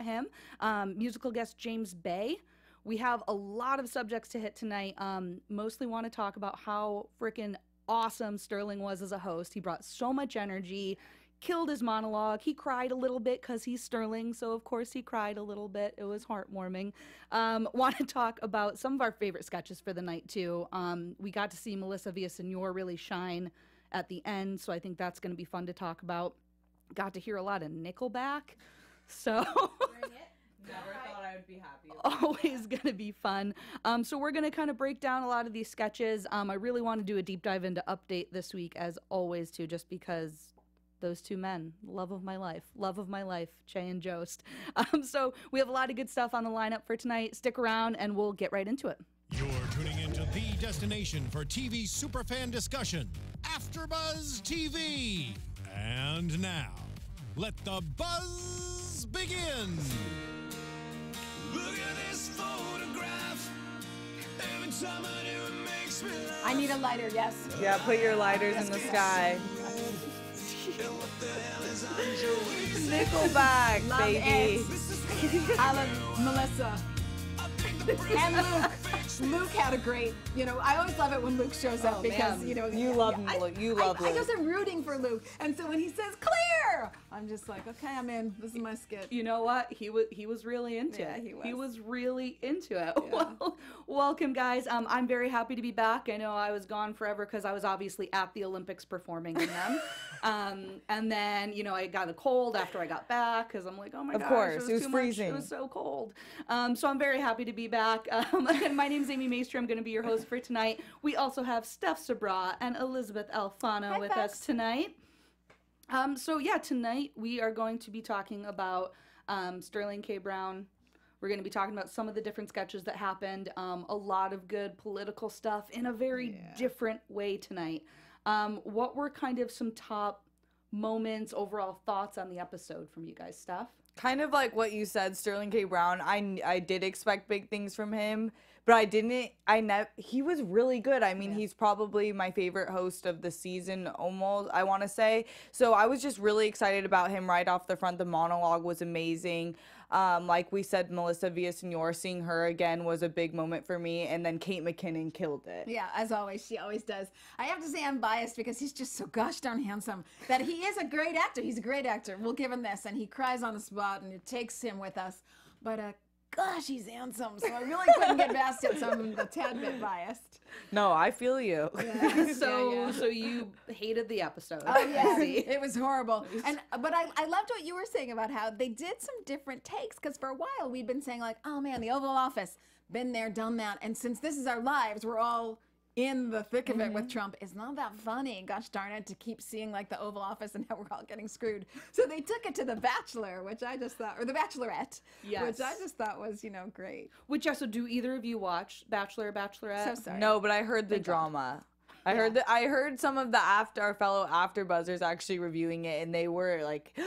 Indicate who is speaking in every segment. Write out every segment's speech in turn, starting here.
Speaker 1: about him. Musical guest James Bay. We have a lot of subjects to hit tonight. Mostly want to talk about how freaking awesome Sterling was as a host. He brought so much energy, killed his monologue. He cried a little bit because he's Sterling, so of course he cried a little bit. It was heartwarming. Want to talk about some of our favorite sketches for the night, too. We got to see Melissa Villaseñor really shine at the end, so I think that's going to be fun to talk about. Got to hear a lot of Nickelback, so...
Speaker 2: Bring it. Never thought I would be happy.
Speaker 1: Always going to be fun. So we're going to kind of break down a lot of these sketches. I really want to do a deep dive into Update this week, as always, too, just because those two men, love of my life, Che and Jost. So we have a lot of good stuff on the lineup for tonight. Stick around, and we'll get right into it.
Speaker 3: You're tuning into the destination for TV superfan discussion, AfterBuzz TV. And now, let the buzz begin.
Speaker 4: Look at this photograph. Every time I do it makes me laugh.
Speaker 5: I need a lighter, yes.
Speaker 6: Yeah, put your lighters in the sky.
Speaker 4: What the hell is on your waist?
Speaker 6: Nickelback,
Speaker 5: Love
Speaker 6: baby.
Speaker 5: it. I love Melissa. And Luke. Luke had a great, I always love it when Luke shows up because,
Speaker 6: man. You love Luke. You love Luke.
Speaker 5: I just am rooting for Luke. And so when he says clear, I'm just like, okay, I'm in. This is my skit.
Speaker 1: You know what? He was really into it. He was really into it. Yeah. Well, welcome, guys. I'm very happy to be back. I know I was gone forever because I was obviously at the Olympics performing in them. And then, I got a cold after I got back because I'm like, oh my gosh,
Speaker 6: of course, it was
Speaker 1: too
Speaker 6: freezing.
Speaker 1: Much. It was so cold. So I'm very happy to be back. Again, my name's Amy Maestri. I'm going to be your host for tonight. We also have Steph Sabraw and Elysabeth Alfano with us tonight. So yeah, tonight we are going to be talking about Sterling K. Brown. We're going to be talking about some of the different sketches that happened. A lot of good political stuff in a very different way tonight. What were kind of some top moments, overall thoughts on the episode from you guys, Steph?
Speaker 6: Kind of like what you said, Sterling K. Brown. I did expect big things from him, but I didn't. He was really good. I mean, he's probably my favorite host of the season, almost, I want to say. So I was just really excited about him right off the front. The monologue was amazing. Like we said, Melissa Villaseñor, seeing her again was a big moment for me. And then Kate McKinnon killed it.
Speaker 5: Yeah, as always, she always does. I have to say I'm biased because he's just so gosh darn handsome that he is a great actor. He's a great actor. We'll give him this. And he cries on the spot and it takes him with us. But gosh, he's handsome. So I really couldn't get past it. So I'm a tad bit biased.
Speaker 6: No, I feel you.
Speaker 5: Yeah.
Speaker 1: So you hated the episode.
Speaker 5: Oh yeah, it was horrible. But I loved what you were saying about how they did some different takes, because for a while we'd been saying like, oh man, the Oval Office, been there, done that, and since this is our lives, we're all in the thick of it with Trump. It's not that funny, gosh darn it, to keep seeing like the Oval Office and how we're all getting screwed. So they took it to The Bachelor, which I just thought, or The Bachelorette, which I just thought was, great.
Speaker 1: Which also, do either of you watch Bachelor, Bachelorette?
Speaker 5: So sorry.
Speaker 6: No, but I heard the drama. I heard some of our fellow AfterBuzzers actually reviewing it, and they were like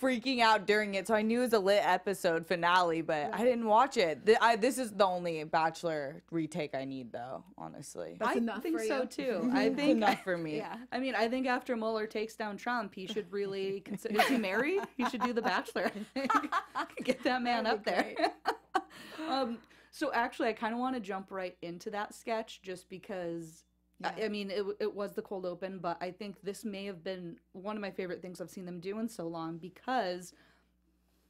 Speaker 6: freaking out during it. So I knew it was a lit episode finale, but I didn't watch it. This is the only Bachelor retake I need, though. Honestly,
Speaker 5: That's enough
Speaker 1: I think
Speaker 5: for you.
Speaker 1: so too. I think
Speaker 6: enough for me.
Speaker 5: Yeah.
Speaker 1: I mean, I think after Mueller takes down Trump, he should really consider. Is he married? He should do The Bachelor. I think. Get that man up there. So actually, I kind of want to jump right into that sketch just because. Yeah. I mean, it was the cold open, but I think this may have been one of my favorite things I've seen them do in so long, because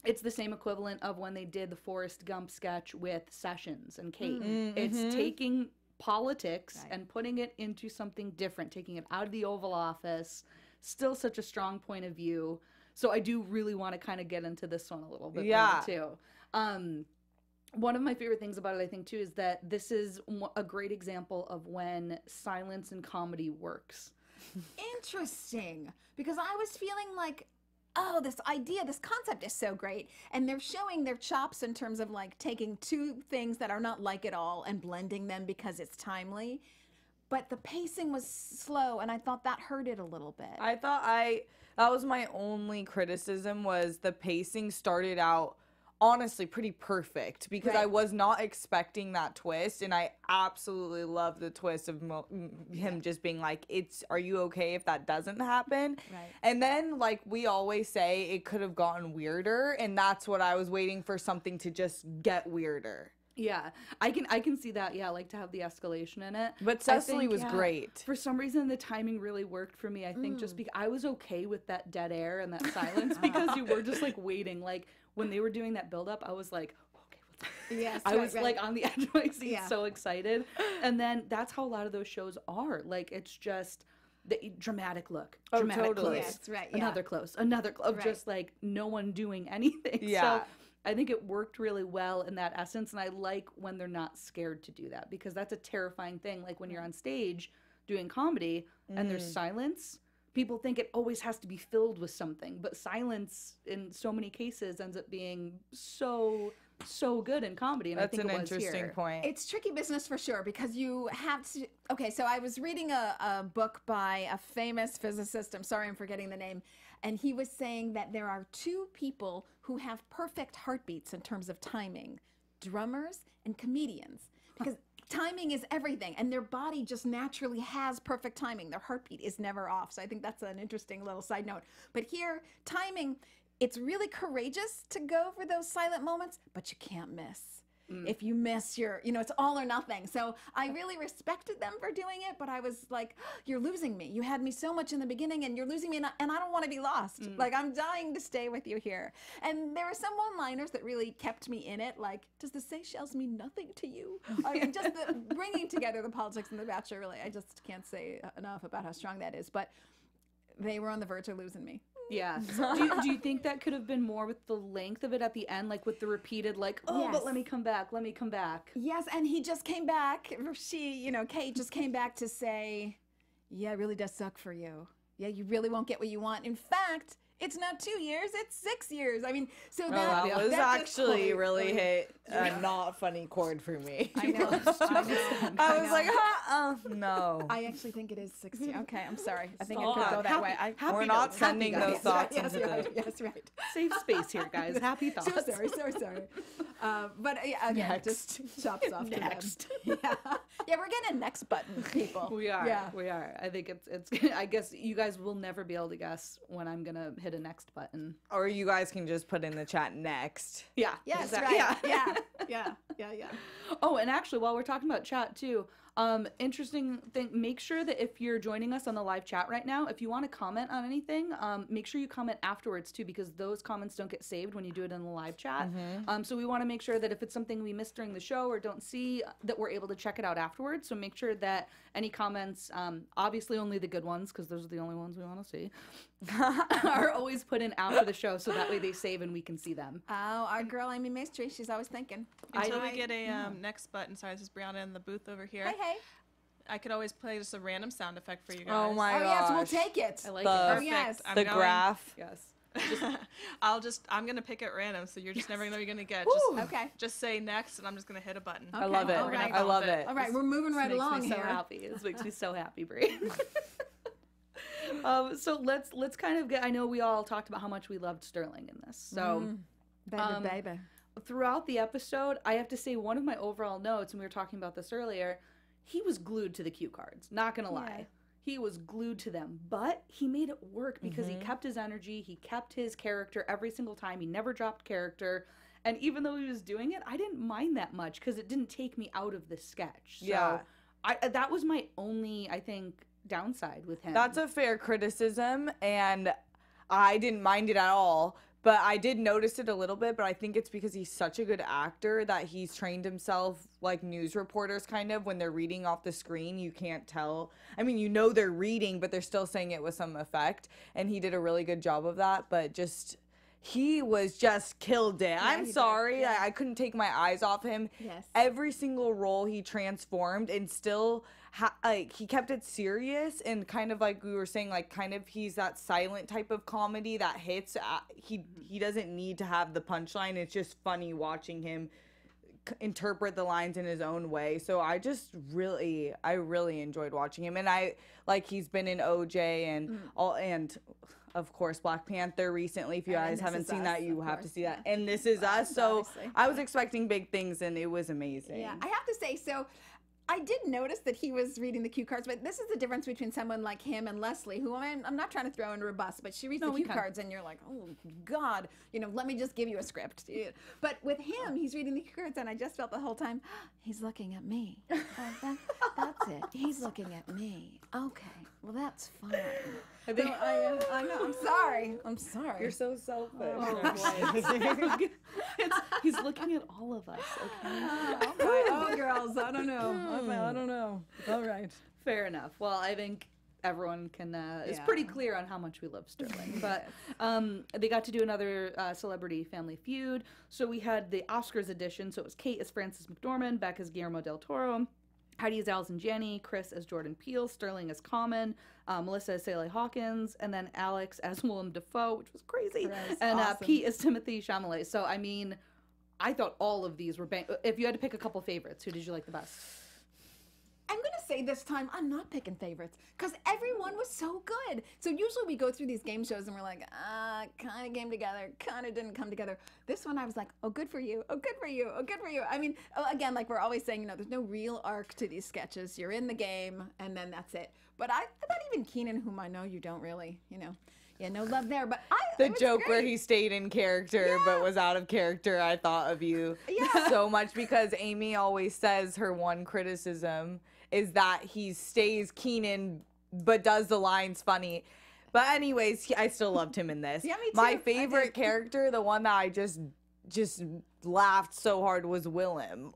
Speaker 1: it's the same equivalent of when they did the Forrest Gump sketch with Sessions and Kate.
Speaker 6: Mm-hmm.
Speaker 1: It's taking politics and putting it into something different, taking it out of the Oval Office, still such a strong point of view. So I do really want to kind of get into this one a little bit more, too. One of my favorite things about it, I think, too, is that this is a great example of when silence in comedy works.
Speaker 5: Interesting. Because I was feeling like, oh, this concept is so great. And they're showing their chops in terms of like taking two things that are not like at all and blending them because it's timely. But the pacing was slow, and I thought that hurt it a little bit.
Speaker 6: That was my only criticism, was the pacing started out honestly pretty perfect because
Speaker 5: Right.
Speaker 6: I was not expecting that twist, and I absolutely love the twist of him just being like, are you okay if that doesn't happen?
Speaker 5: Right.
Speaker 6: And then, like we always say, it could have gotten weirder, and that's what I was waiting for, something to just get weirder.
Speaker 1: Yeah, I can see that. Yeah, like to have the escalation in it.
Speaker 6: But
Speaker 1: I
Speaker 6: Cecily
Speaker 1: think,
Speaker 6: was
Speaker 1: yeah,
Speaker 6: great.
Speaker 1: For some reason, the timing really worked for me. I think just because I was okay with that dead air and that silence because you were just like waiting. Like when they were doing that build up, I was like, okay, what's up?
Speaker 5: Yes,
Speaker 1: I
Speaker 5: right,
Speaker 1: was
Speaker 5: right.
Speaker 1: like on the edge of my seat,
Speaker 5: Yeah.
Speaker 1: so excited. And then that's how a lot of those shows are. Like it's just the dramatic look,
Speaker 6: Oh,
Speaker 1: dramatic
Speaker 6: totally.
Speaker 1: close,
Speaker 5: Yes, right, yeah.
Speaker 1: another close, another close,
Speaker 5: Right.
Speaker 1: just like no one doing anything.
Speaker 6: Yeah.
Speaker 1: So I think it worked really well in that essence, and I like when they're not scared to do that because that's a terrifying thing. Like when you're on stage doing comedy and there's silence, people think it always has to be filled with something, but silence in so many cases ends up being so good in comedy, and
Speaker 6: That's
Speaker 1: I think
Speaker 6: an
Speaker 1: it was
Speaker 6: interesting
Speaker 1: here.
Speaker 6: point.
Speaker 5: It's tricky business for sure because you have to. Okay, so I was reading a book by a famous physicist. I'm sorry, I'm forgetting the name. And he was saying that there are two people who have perfect heartbeats in terms of timing, drummers and comedians. Because timing is everything, and their body just naturally has perfect timing. Their heartbeat is never off. So I think that's an interesting little side note. But here, timing, it's really courageous to go for those silent moments, but you can't miss. If you miss it's all or nothing. So I really respected them for doing it, but I was like, you're losing me. You had me so much in the beginning and you're losing me and I don't want to be lost. Like I'm dying to stay with you here. And there were some one-liners that really kept me in it. Like, does the Seychelles mean nothing to you? I mean, just the bringing together the politics and the Bachelor, really, I just can't say enough about how strong that is. But they were on the verge of losing me.
Speaker 1: Yeah. Do you think that could have been more with the length of it at the end, like with the repeated, like, oh,
Speaker 5: Yes.
Speaker 1: but let me come back.
Speaker 5: Yes, and he just came back, or she, Kate just came back to say, yeah, it really does suck for you. Yeah, you really won't get what you want. In fact, it's not 2 years, it's 6 years. I mean, so
Speaker 6: that was
Speaker 5: that just
Speaker 6: actually
Speaker 5: totally-
Speaker 6: really hit a not funny chord for me.
Speaker 5: I know.
Speaker 6: I was like, no.
Speaker 5: I actually think it is 6 years. Okay, I'm sorry. I think I could go that
Speaker 1: Happy-
Speaker 5: way.
Speaker 1: happy
Speaker 6: We're not
Speaker 1: notes,
Speaker 6: sending
Speaker 1: happy
Speaker 6: those
Speaker 1: notes.
Speaker 6: thoughts
Speaker 5: Yes,
Speaker 6: into
Speaker 5: right.
Speaker 6: the...
Speaker 5: Yes, right.
Speaker 1: Safe space here, guys. Happy thoughts.
Speaker 5: So sorry. But yeah, again,
Speaker 6: Next.
Speaker 5: just chops off
Speaker 1: Next.
Speaker 5: to them. Yeah, we're getting a next button, people.
Speaker 1: We are.
Speaker 5: Yeah.
Speaker 1: We are. I think it's. I guess you guys will never be able to guess when I'm gonna hit a next button.
Speaker 6: Or you guys can just put in the chat next.
Speaker 1: Yeah.
Speaker 5: Yes,
Speaker 1: exactly.
Speaker 5: right.
Speaker 1: Yeah.
Speaker 5: Yeah.
Speaker 1: Oh, and actually, while we're talking about chat too, interesting thing. Make sure that if you're joining us on the live chat right now, if you want to comment on anything, make sure you comment afterwards too, because those comments don't get saved when you do it in the live chat. So we want to make sure that if it's something we missed during the show or don't see, that we're able to check it out afterwards. So make sure that any comments, obviously only the good ones, because those are the only ones we want to see, are always put in after the show, so that way they save and we can see them.
Speaker 5: Oh, our girl Amy Maestri, she's always thinking.
Speaker 2: Until we get a next button. Sorry, this is Brianna in the booth over here.
Speaker 5: Hey.
Speaker 2: I could always play just a random sound effect for you guys.
Speaker 6: Oh my
Speaker 5: Oh yes, we'll
Speaker 6: gosh.
Speaker 5: take it.
Speaker 1: I like
Speaker 6: The-
Speaker 1: it.
Speaker 5: Oh yes.
Speaker 2: I'm
Speaker 6: The
Speaker 2: going-
Speaker 6: graph.
Speaker 1: Yes.
Speaker 2: I'm gonna pick at random, so you're just never gonna know what you're gonna get.
Speaker 5: Woo.
Speaker 2: Just,
Speaker 5: Okay.
Speaker 2: just say next, and I'm just gonna hit a button.
Speaker 5: Okay.
Speaker 6: I love it.
Speaker 5: All right.
Speaker 6: I love it.
Speaker 5: All right, we're moving right
Speaker 1: This
Speaker 5: along
Speaker 1: makes me
Speaker 5: here.
Speaker 1: so happy. This makes me so happy, Brie. So let's kind of get. I know we all talked about how much we loved Sterling in this. So
Speaker 5: Baby.
Speaker 1: throughout the episode, I have to say one of my overall notes, and we were talking about this earlier, he was glued to the cue cards. Not gonna lie. He was glued to them, but he made it work because he kept his energy, he kept his character every single time. He never dropped character. And even though he was doing it, I didn't mind that much because it didn't take me out of the sketch. So
Speaker 6: Yeah.
Speaker 1: that was my only, I think, downside with him.
Speaker 6: That's a fair criticism, and I didn't mind it at all. But I did notice it a little bit, but I think it's because he's such a good actor that he's trained himself like news reporters kind of. When they're reading off the screen, you can't tell. I mean, you know they're reading, but they're still saying it with some effect. And he did a really good job of that, but he was just killed it. I'm
Speaker 5: he did.
Speaker 6: sorry.
Speaker 5: Yeah.
Speaker 6: I couldn't take my eyes off him.
Speaker 5: Yes.
Speaker 6: Every single role he transformed, and still he kept it serious, and kind of like we were saying, like kind of he's that silent type of comedy that hits. He doesn't need to have the punchline. It's just funny watching him interpret the lines in his own way. So I really enjoyed watching him, and he's been in OJ and all, and of course, Black Panther recently. If you
Speaker 5: And
Speaker 6: guys
Speaker 5: This
Speaker 6: haven't
Speaker 5: Is
Speaker 6: seen
Speaker 5: Us,
Speaker 6: that, you
Speaker 5: of
Speaker 6: have to
Speaker 5: course,
Speaker 6: see that.
Speaker 5: yeah.
Speaker 6: And This Is Us. So
Speaker 5: obviously.
Speaker 6: I was expecting big things, and it was amazing.
Speaker 5: Yeah, I have to say, so I did notice that he was reading the cue cards, but this is the difference between someone like him and Leslie, who I'm not trying to throw under a bus, but she reads the
Speaker 1: we
Speaker 5: cue
Speaker 1: can.
Speaker 5: cards and you're like, oh God, let me just give you a script. But with him, he's reading the cue cards and I just felt the whole time, he's looking at me. That's it. He's looking at me. Okay, well that's fine. I know. I'm sorry.
Speaker 6: You're so selfish.
Speaker 1: He's looking at all of us, okay?
Speaker 5: Oh, girls, I don't know. I don't know. All right.
Speaker 1: Fair enough. Well, I think everyone can is
Speaker 5: Yeah.
Speaker 1: pretty clear on how much we love Sterling. But they got to do another celebrity family feud. So we had the Oscars edition. So it was Kate as Frances McDormand, Beck as Guillermo del Toro, Heidi as Alison Janney, Chris as Jordan Peele, Sterling as Common, Melissa as Sally Hawkins, and then Alex as Willem Dafoe, which was crazy, and
Speaker 5: awesome.
Speaker 1: Pete as Timothy Chalamet. So I mean, I thought all of these were if you had to pick a couple favorites, who did you like the best?
Speaker 5: I'm going to say this time, I'm not picking favorites because everyone was so good. So usually we go through these game shows and we're like, kind of came together, kind of didn't come together. This one I was like, oh, good for you. Oh, good for you. Oh, good for you. I mean, again, like we're always saying, there's no real arc to these sketches. You're in the game and then that's it. But I thought even Kenan, whom I know you don't really, yeah, no love there. But
Speaker 6: The joke where he stayed in character but was out of character, I thought of you so much because Amy always says her one criticism is that he stays Kenan but does the lines funny. But anyways, I still loved him in this.
Speaker 5: Yeah, me too.
Speaker 6: My
Speaker 5: I
Speaker 6: favorite character, the one that I just laughed so hard was Willem.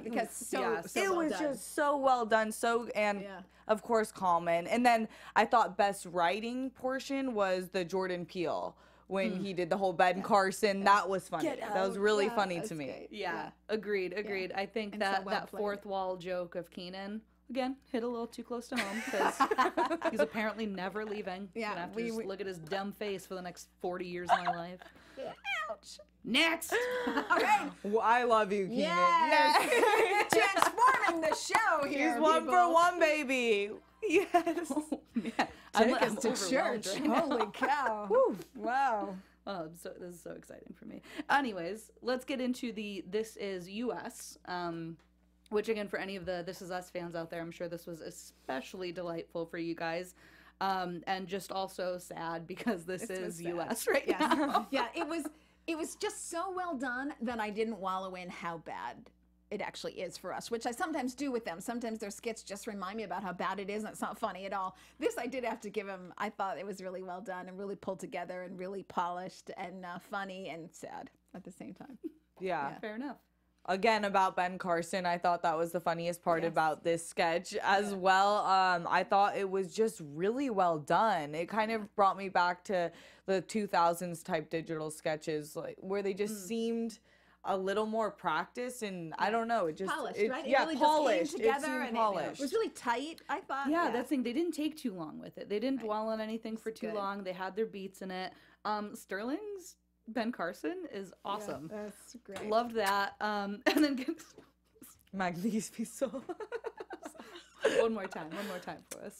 Speaker 5: because
Speaker 6: it
Speaker 5: well
Speaker 6: was
Speaker 5: done.
Speaker 6: just so well done. Of course, Common. And then I thought best writing portion was the Jordan Peele when he did the whole Ben Carson. That was funny. That was really funny to me.
Speaker 5: Great.
Speaker 1: Yeah, agreed. I think
Speaker 5: And so
Speaker 1: that
Speaker 5: well
Speaker 1: that
Speaker 5: played.
Speaker 1: fourth wall joke of Kenan, again, hit a little too close to home because he's apparently never leaving.
Speaker 5: Yeah,
Speaker 1: Gonna have to
Speaker 5: we-
Speaker 1: just
Speaker 5: we-
Speaker 1: look at his dumb face for the next 40 years of my life.
Speaker 5: Ouch.
Speaker 1: Next!
Speaker 5: Okay.
Speaker 6: Well, I love you, Kenan.
Speaker 5: Yes. Transforming the show here.
Speaker 6: He's one
Speaker 5: people.
Speaker 6: for one, baby. Yes.
Speaker 1: Oh, man.
Speaker 5: Take
Speaker 1: I'm
Speaker 5: us to
Speaker 1: overwhelmed
Speaker 5: church.
Speaker 1: right now.
Speaker 5: Holy cow. Whew. Wow.
Speaker 1: Oh, this is so exciting for me. Anyways, let's get into the This Is US, which again, for any of the This Is Us fans out there, I'm sure this was especially delightful for you guys. And just also sad because this is
Speaker 5: sad.
Speaker 1: US right
Speaker 5: Yes.
Speaker 1: now.
Speaker 5: Yeah, it was just so well done that I didn't wallow in how bad it actually is for us, which I sometimes do with them. Sometimes their skits just remind me about how bad it is, and it's not funny at all. This I did have to give him. I thought it was really well done and really pulled together and really polished and funny and sad at the same time.
Speaker 6: Yeah.
Speaker 1: Fair enough.
Speaker 6: Again, about Ben Carson, I thought that was the funniest part
Speaker 5: Yes.
Speaker 6: about this sketch as well. I thought it was just really well done. It kind of brought me back to the 2000s type digital sketches, like where they just seemed a little more practiced, and I don't know, it just
Speaker 5: Polished, right?
Speaker 6: Yeah,
Speaker 5: it really
Speaker 6: polished.
Speaker 5: Just came together
Speaker 6: it seemed
Speaker 5: and
Speaker 6: polished.
Speaker 5: it was really tight, I thought.
Speaker 1: Yeah, that's the thing. They didn't take too long with it. They didn't dwell on anything for too
Speaker 5: good.
Speaker 1: long. They had their beats in it. Sterling's Ben Carson is awesome.
Speaker 5: That's great.
Speaker 1: Loved that. And then
Speaker 6: Magnifico.
Speaker 1: one more time for us.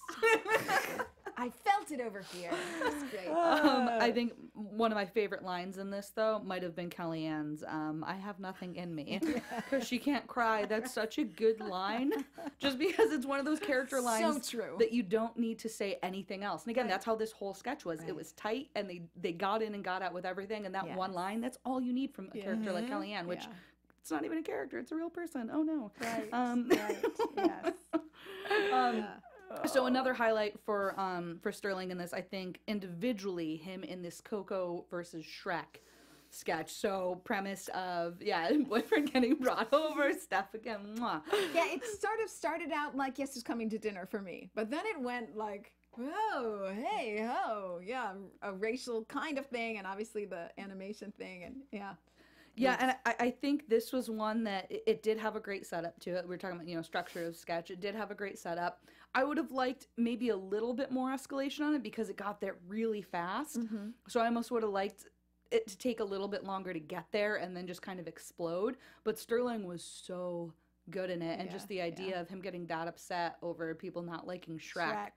Speaker 5: I felt it over here. That's great.
Speaker 1: I think one of my favorite lines in this, though, might have been Kellyanne's, I have nothing in me, because she can't cry. That's such a good line, just because it's one of those character lines
Speaker 5: true.
Speaker 1: that you don't need to say anything else. And again, that's how this whole sketch was. It was tight, and they got in and got out with everything, and that one line, that's all you need from a character like Kellyanne, which it's not even a character, it's a real person. Oh, no.
Speaker 5: Right. Right. Yes.
Speaker 1: So another highlight for Sterling in this, I think, individually, him in this Coco versus Shrek sketch. So premise of, boyfriend getting brought over, Steph again, mwah.
Speaker 5: Yeah, it sort of started out like Yes Is Coming to Dinner for me, but then it went like, whoa, hey, ho, yeah, a racial kind of thing, and obviously the animation thing, and
Speaker 1: Yeah, and I think this was one that it did have a great setup to it. We were talking about, structure of sketch. It did have a great setup. I would have liked maybe a little bit more escalation on it because it got there really fast. So I almost would have liked it to take a little bit longer to get there and then just kind of explode. But Sterling was so good in it, and just the idea of him getting that upset over people not liking Shrek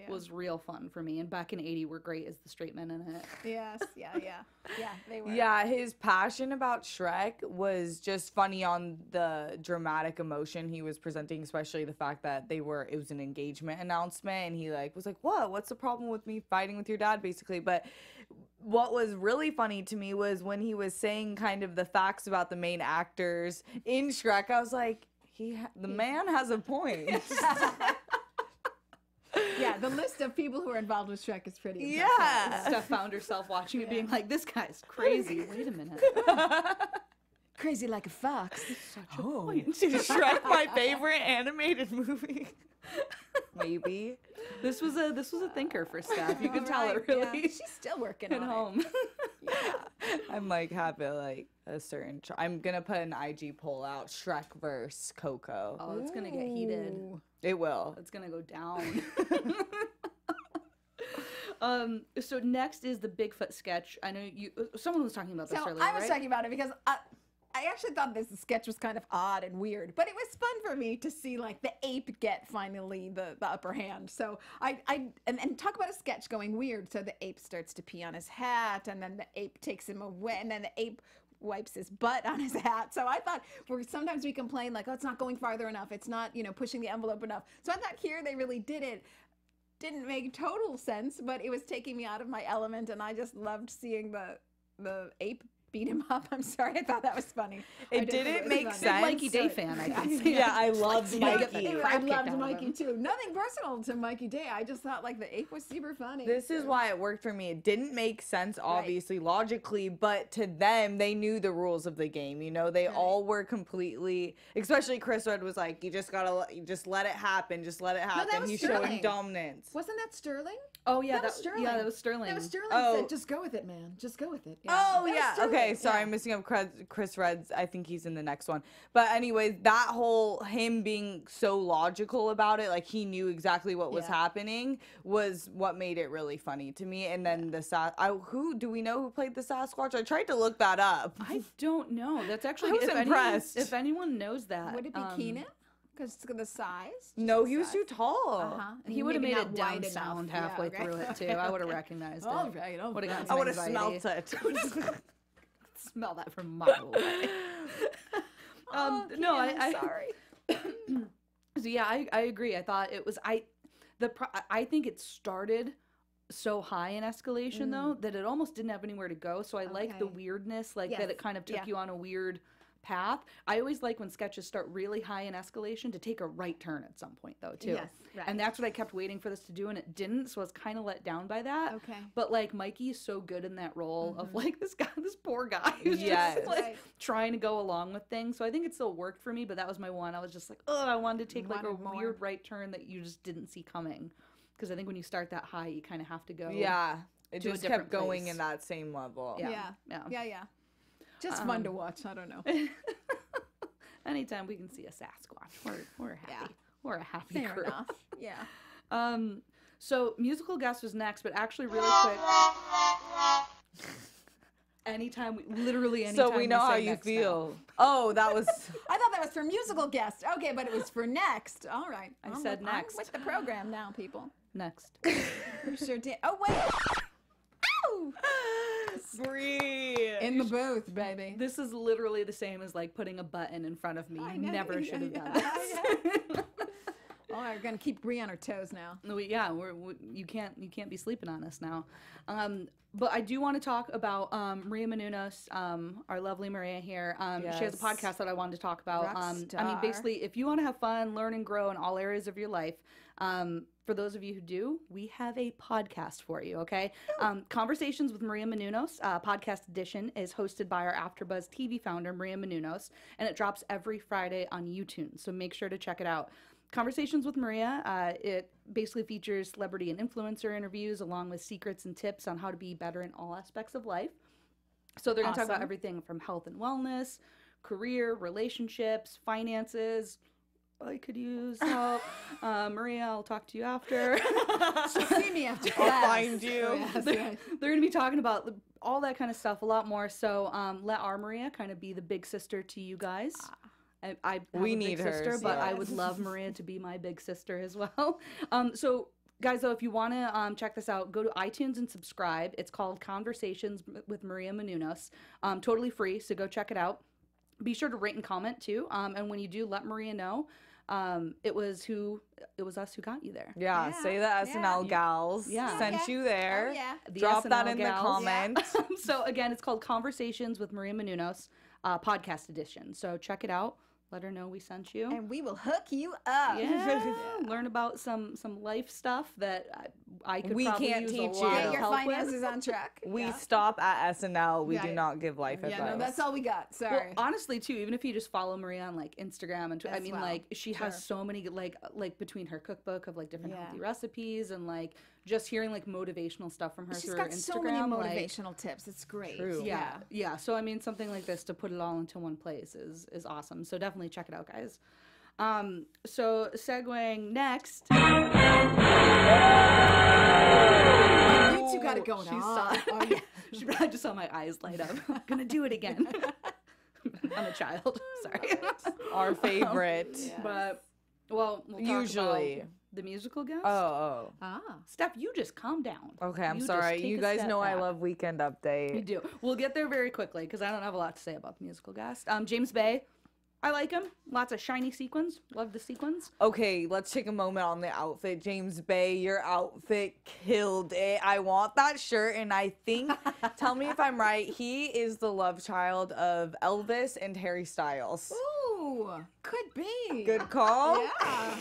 Speaker 1: was real fun for me. And Beck and 80 were great as the straight men in it.
Speaker 5: Yes, yeah, they were.
Speaker 6: Yeah, his passion about Shrek was just funny on the dramatic emotion he was presenting, especially the fact that it was an engagement announcement, and he was like, what's the problem with me fighting with your dad, basically. But what was really funny to me was when he was saying kind of the facts about the main actors in Shrek. I was like, the man has a point.
Speaker 5: Yeah, the list of people who are involved with Shrek is pretty impressive.
Speaker 6: Yeah.
Speaker 1: Steph found herself watching it being like, this guy's crazy. Wait a minute.
Speaker 5: Crazy like a fox.
Speaker 1: Such a point.
Speaker 6: Is Shrek my favorite animated movie? Maybe.
Speaker 1: This was a thinker for Steph. You can tell it
Speaker 5: Yeah.
Speaker 1: really
Speaker 5: She's still working
Speaker 1: at
Speaker 5: on
Speaker 1: home.
Speaker 6: I'm like, have it like a certain. I'm gonna put an IG poll out: Shrek versus Coco.
Speaker 1: Oh, it's gonna get heated.
Speaker 6: It will.
Speaker 1: It's gonna go down. So next is the Bigfoot sketch. I know someone was talking about this earlier,
Speaker 5: I was
Speaker 1: right?
Speaker 5: talking about it because I actually thought this sketch was kind of odd and weird, but it was fun for me to see like the ape get finally the upper hand. So and talk about a sketch going weird. So the ape starts to pee on his hat, and then the ape takes him away, and then the ape wipes his butt on his hat. So I thought sometimes we complain like, oh, it's not going farther enough. It's not, pushing the envelope enough. So I thought here they really did it. Didn't make total sense, but it was taking me out of my element, and I just loved seeing the ape beat him up. I'm sorry, I thought that was funny.
Speaker 6: It didn't make
Speaker 1: Big
Speaker 6: sense.
Speaker 1: Mikey Day fan, I can see.
Speaker 6: Yeah, I loved Mikey.
Speaker 5: I loved Mikey too. Nothing personal to Mikey Day. I just thought like the ape was super funny.
Speaker 6: This is why it worked for me. It didn't make sense, obviously, logically, but to them, they knew the rules of the game. They all were completely, especially Chris Red was like, you just let it happen. Just let it happen.
Speaker 5: that was
Speaker 6: He's
Speaker 5: Sterling.
Speaker 6: showing dominance.
Speaker 5: Wasn't that Sterling?
Speaker 1: Oh yeah,
Speaker 5: That was Sterling.
Speaker 1: Yeah, that was Sterling.
Speaker 5: That was Sterling said, just go with it, man. Just go with it.
Speaker 6: Oh,
Speaker 5: That was
Speaker 6: yeah.
Speaker 5: Sterling.
Speaker 6: Okay, sorry,
Speaker 5: Yeah.
Speaker 6: I'm missing up Chris Red's. I think he's in the next one. But anyways, that whole him being so logical about it, like he knew exactly what was happening, was what made it really funny to me. And then who do we know who played the Sasquatch? I tried to look that up.
Speaker 1: I don't know. That's actually
Speaker 6: I was impressed.
Speaker 1: If anyone knows that,
Speaker 5: Would it be Keenan? Because the size?
Speaker 6: No, he was too tall.
Speaker 5: Uh-huh.
Speaker 1: He would have made
Speaker 5: Maybe
Speaker 1: it
Speaker 5: not
Speaker 1: down
Speaker 5: wide
Speaker 1: sound
Speaker 5: enough.
Speaker 1: halfway
Speaker 5: Yeah,
Speaker 1: through
Speaker 5: okay.
Speaker 1: it too. I would have recognized
Speaker 5: All
Speaker 1: it.
Speaker 5: right, all
Speaker 1: Would have
Speaker 5: right.
Speaker 1: gotten
Speaker 6: I would have
Speaker 1: anxiety.
Speaker 6: smelt it.
Speaker 1: Smell that from a mile away. No,
Speaker 5: I'm sorry.
Speaker 1: So yeah, I agree. I thought it was I think it started so high in escalation though that it almost didn't have anywhere to go. So I like the weirdness, like that it kind of took you on a weird path. I always like when sketches start really high in escalation to take a right turn at some point though too.
Speaker 5: Yes, right.
Speaker 1: And that's what I kept waiting for this to do, and it didn't, so I was kind of let down by that.
Speaker 5: Okay.
Speaker 1: But like Mikey's so good in that role of like this poor guy who's
Speaker 6: Yes.
Speaker 1: just like
Speaker 5: Right.
Speaker 1: trying to go along with things. So I think it still worked for me, but that was my one. I was just like, oh, I wanted to take like a
Speaker 5: Wanted more.
Speaker 1: weird right turn that you just didn't see coming. Because I think when you start that high, you kind of have to go.
Speaker 6: Yeah. It
Speaker 1: To a
Speaker 6: just
Speaker 1: different
Speaker 6: kept going
Speaker 1: place.
Speaker 6: in that same level.
Speaker 5: Yeah. Just fun to watch. I don't know.
Speaker 1: Anytime we can see a Sasquatch, we're happy.
Speaker 5: Yeah.
Speaker 1: We're a happy
Speaker 5: Fair
Speaker 1: crew.
Speaker 5: enough. Yeah.
Speaker 1: So musical guest was next, but actually really quick. Literally anytime.
Speaker 6: So we know how
Speaker 1: say
Speaker 6: you
Speaker 1: next now.
Speaker 6: feel. Oh, that was.
Speaker 5: I thought that was for musical guest. Okay, but it was for next. All right.
Speaker 1: I
Speaker 5: I'm
Speaker 1: said
Speaker 5: with- I'm
Speaker 1: next.
Speaker 5: with the program now, people.
Speaker 1: Next.
Speaker 5: You sure did. Oh, wait. Ow!
Speaker 6: Breathe.
Speaker 5: In the booth, baby.
Speaker 1: This is literally the same as like putting a button in front of me.
Speaker 5: I
Speaker 1: You
Speaker 5: know,
Speaker 1: never
Speaker 5: yeah,
Speaker 1: should have
Speaker 5: yeah,
Speaker 1: done this.
Speaker 5: Oh, we're gonna keep Bree on her toes now.
Speaker 1: You can't be sleeping on us now. But I do want to talk about Maria Menounos, our lovely Maria here. She has a
Speaker 6: Yes.
Speaker 1: podcast that I wanted to talk about.
Speaker 5: Rock
Speaker 1: I mean,
Speaker 5: star.
Speaker 1: basically, if you want to have fun, learn and grow in all areas of your life, for those of you who do, we have a podcast for you, okay? Conversations with Maria Menounos, podcast edition, is hosted by our AfterBuzz TV founder, Maria Menounos, and it drops every Friday on YouTube, so make sure to check it out. Conversations with Maria, it basically features celebrity and influencer interviews along with secrets and tips on how to be better in all aspects of life. So they're going to talk about
Speaker 5: Awesome.
Speaker 1: everything from health and wellness, career, relationships, finances. I could use help. Maria, I'll talk to you after.
Speaker 5: See me after
Speaker 6: I'll
Speaker 5: class.
Speaker 6: find you.
Speaker 5: Yes,
Speaker 1: They're
Speaker 5: right.
Speaker 1: going to be talking about all that kind of stuff, a lot more. So let our Maria kind of be the big sister to you guys. I have
Speaker 6: We
Speaker 1: a
Speaker 6: need
Speaker 1: big sister,
Speaker 6: hers,
Speaker 1: but I
Speaker 6: yes.
Speaker 1: would love Maria to be my big sister as well. So guys, though, if you want to check this out, go to iTunes and subscribe. It's called Conversations with Maria Menounos. Totally free, so go check it out. Be sure to rate and comment too. And when you do, let Maria know. It was us who got you there.
Speaker 6: Yeah,
Speaker 5: Yeah,
Speaker 6: say the SNL gals
Speaker 1: Yeah.
Speaker 6: sent you there.
Speaker 5: Oh, yeah.
Speaker 1: The
Speaker 6: Drop that
Speaker 1: SNL
Speaker 6: in
Speaker 1: gals.
Speaker 6: the comments.
Speaker 1: So again, it's called Conversations with Maria Menounos, podcast edition. So check it out. Let her know we sent you.
Speaker 5: And we will hook you up.
Speaker 1: Yeah, learn about some life stuff that I could
Speaker 6: We
Speaker 1: probably
Speaker 6: can't
Speaker 1: use
Speaker 6: teach
Speaker 1: a
Speaker 6: you.
Speaker 1: lot
Speaker 5: Get
Speaker 1: of
Speaker 5: your
Speaker 1: help with.
Speaker 5: finances on track.
Speaker 6: We
Speaker 5: Yeah.
Speaker 6: stop at SNL. We do
Speaker 5: Right.
Speaker 6: not give life
Speaker 5: Yeah,
Speaker 6: advice.
Speaker 5: no, that's all we got.
Speaker 1: Well,
Speaker 5: Sorry.
Speaker 1: honestly, too, even if you just follow Maria on like Instagram and Twitter, I
Speaker 5: As
Speaker 1: mean,
Speaker 5: well.
Speaker 1: like she
Speaker 5: Sure.
Speaker 1: has so many like between her cookbook of like different
Speaker 5: Yeah.
Speaker 1: healthy recipes and like just hearing like motivational stuff from her
Speaker 5: She's
Speaker 1: through
Speaker 5: got
Speaker 1: her Instagram.
Speaker 5: so many
Speaker 1: like,
Speaker 5: motivational tips. It's great.
Speaker 6: True.
Speaker 1: yeah. So I mean, something like this to put it all into one place is awesome. So definitely check it out, guys. So segueing next.
Speaker 5: You two got it going
Speaker 1: She
Speaker 5: on.
Speaker 1: saw
Speaker 5: Oh, yeah.
Speaker 1: I just saw my eyes light up. Gonna do it again. I'm a child. Sorry.
Speaker 6: Our favorite.
Speaker 1: But we'll talk
Speaker 6: Usually.
Speaker 1: about the musical guest.
Speaker 6: Oh,
Speaker 5: Ah.
Speaker 1: Steph, you just calm down.
Speaker 6: okay. I'm
Speaker 1: You just
Speaker 6: sorry.
Speaker 1: take
Speaker 6: You
Speaker 1: a
Speaker 6: guys
Speaker 1: step
Speaker 6: know I
Speaker 1: back.
Speaker 6: love Weekend
Speaker 1: We
Speaker 6: Update.
Speaker 1: do. We'll get there very quickly because I don't have a lot to say about the musical guest. James Bay, I like him. Lots of shiny sequins. Love the sequins.
Speaker 6: Okay, let's take a moment on the outfit. James Bay, your outfit killed it. I want that shirt, and I think, tell me if I'm right, he is the love child of Elvis and Harry Styles.
Speaker 5: Ooh, could be.
Speaker 6: Good call.
Speaker 5: Yeah.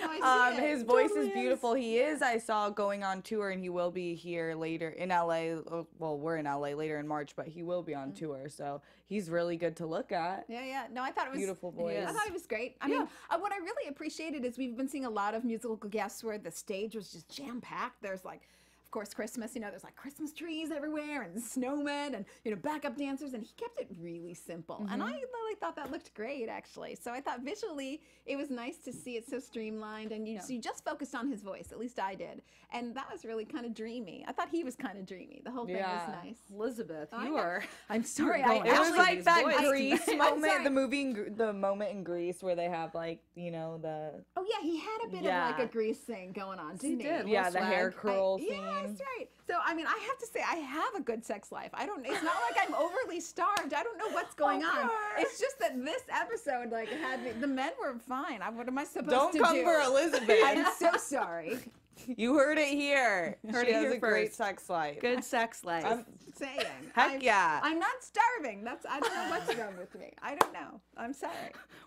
Speaker 5: No, I see it.
Speaker 6: His voice
Speaker 1: Totally
Speaker 6: is beautiful. He is. I saw going on tour, and he will be here later in LA. Well, we're in LA later in March, but he will be on tour. So he's really good to look at.
Speaker 5: Yeah. No, I thought it was
Speaker 6: Beautiful voice.
Speaker 5: I thought it was great. I mean, what I really appreciated is we've been seeing a lot of musical guests where the stage was just jam packed. There's like, of course, Christmas. There's like Christmas trees everywhere and snowmen and backup dancers, and he kept it really simple. And I really thought that looked great, actually. So I thought visually it was nice to see it so streamlined, and so you just focused on his voice. At least I did, and that was really kind of dreamy. I thought he was kind of dreamy. The whole thing was nice.
Speaker 1: Elizabeth,
Speaker 5: I
Speaker 1: you
Speaker 5: know.
Speaker 1: are.
Speaker 5: I'm sorry.
Speaker 1: going
Speaker 6: It was
Speaker 1: Ashley,
Speaker 6: like
Speaker 1: these
Speaker 6: that
Speaker 1: boys.
Speaker 6: Grease
Speaker 5: I'm
Speaker 6: moment,
Speaker 5: sorry.
Speaker 6: the movie, the moment in Grease where they have like, the
Speaker 5: Oh yeah, he had a bit
Speaker 6: Yeah.
Speaker 5: of like a Grease thing going on, didn't he?
Speaker 1: did.
Speaker 6: yeah, the
Speaker 1: swag.
Speaker 6: hair curl
Speaker 5: Yeah,
Speaker 6: scene.
Speaker 5: that's right. So I mean, I have to say, I have a good sex life. It's not like I'm overly starved. I don't know what's going on. It's just that this episode like had me. The men were fine. What am I supposed
Speaker 6: Don't
Speaker 5: to
Speaker 6: come
Speaker 5: do?
Speaker 6: for Elizabeth.
Speaker 5: I'm so sorry.
Speaker 6: You heard it here.
Speaker 1: Heard
Speaker 6: she
Speaker 1: it
Speaker 6: has
Speaker 1: here
Speaker 6: a great
Speaker 1: first.
Speaker 6: sex life.
Speaker 1: Good sex life.
Speaker 6: I'm-
Speaker 5: Saying.
Speaker 6: Heck yeah.
Speaker 5: I'm not starving. I don't know what's wrong with me. I don't know. I'm sorry.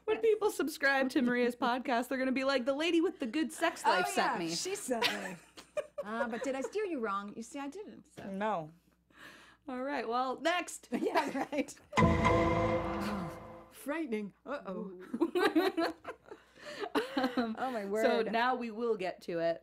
Speaker 1: When people subscribe to Maria's podcast, they're gonna be like, the lady with the good sex life
Speaker 5: oh,
Speaker 1: sent
Speaker 5: yeah,
Speaker 1: me.
Speaker 5: She sent me. But did I steer you wrong? You see, I didn't. So.
Speaker 6: No.
Speaker 1: All right. Well, next.
Speaker 5: Yeah, right. Frightening. Uh-oh. Oh, my word.
Speaker 1: So now we will get to it.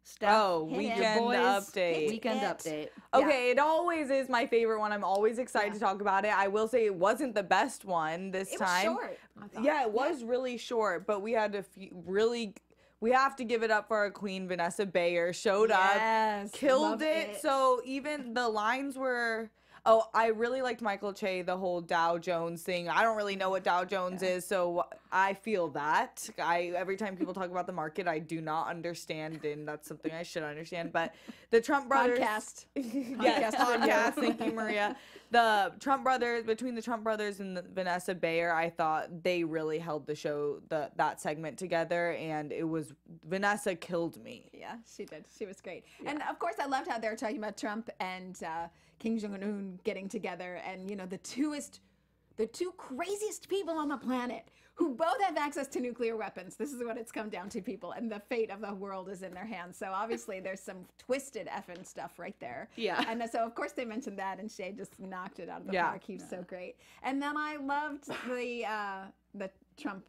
Speaker 1: Steph,
Speaker 6: Oh,
Speaker 5: Hit it.
Speaker 6: weekend
Speaker 1: boys,
Speaker 6: update.
Speaker 1: Weekend
Speaker 5: It.
Speaker 1: update.
Speaker 6: Okay, it always is my favorite one. I'm always excited to talk about it. I will say it wasn't the best one this
Speaker 5: It was
Speaker 6: time.
Speaker 5: short. I thought.
Speaker 6: Yeah, it was really short, but we had a few really. We have to give it up for our queen, Vanessa Bayer. Showed
Speaker 5: Yes,
Speaker 6: up, killed
Speaker 5: love
Speaker 6: it.
Speaker 5: it.
Speaker 6: So even the lines were. Oh, I really liked Michael Che, the whole Dow Jones thing. I don't really know what Dow Jones is, so I feel that. Every time people talk about the market, I do not understand, and that's something I should understand. But the Trump brothers.
Speaker 5: Podcast.
Speaker 6: Yes, podcast. Thank you, Maria. The Trump brothers, between the Trump brothers and Vanessa Bayer, I thought they really held the show, that segment together, and it was, Vanessa killed me.
Speaker 5: Yeah, she did. She was great. And of course, I loved how they were talking about Trump and Kim Jong-un getting together, and the two craziest people on the planet who both have access to nuclear weapons. This is what it's come down to, people, and the fate of the world is in their hands. So obviously there's some twisted effing stuff right there.
Speaker 1: Yeah.
Speaker 5: And so of course they mentioned that, and Shay just knocked it out of the
Speaker 6: Yeah.
Speaker 5: park. He was so great. And then I loved the Trump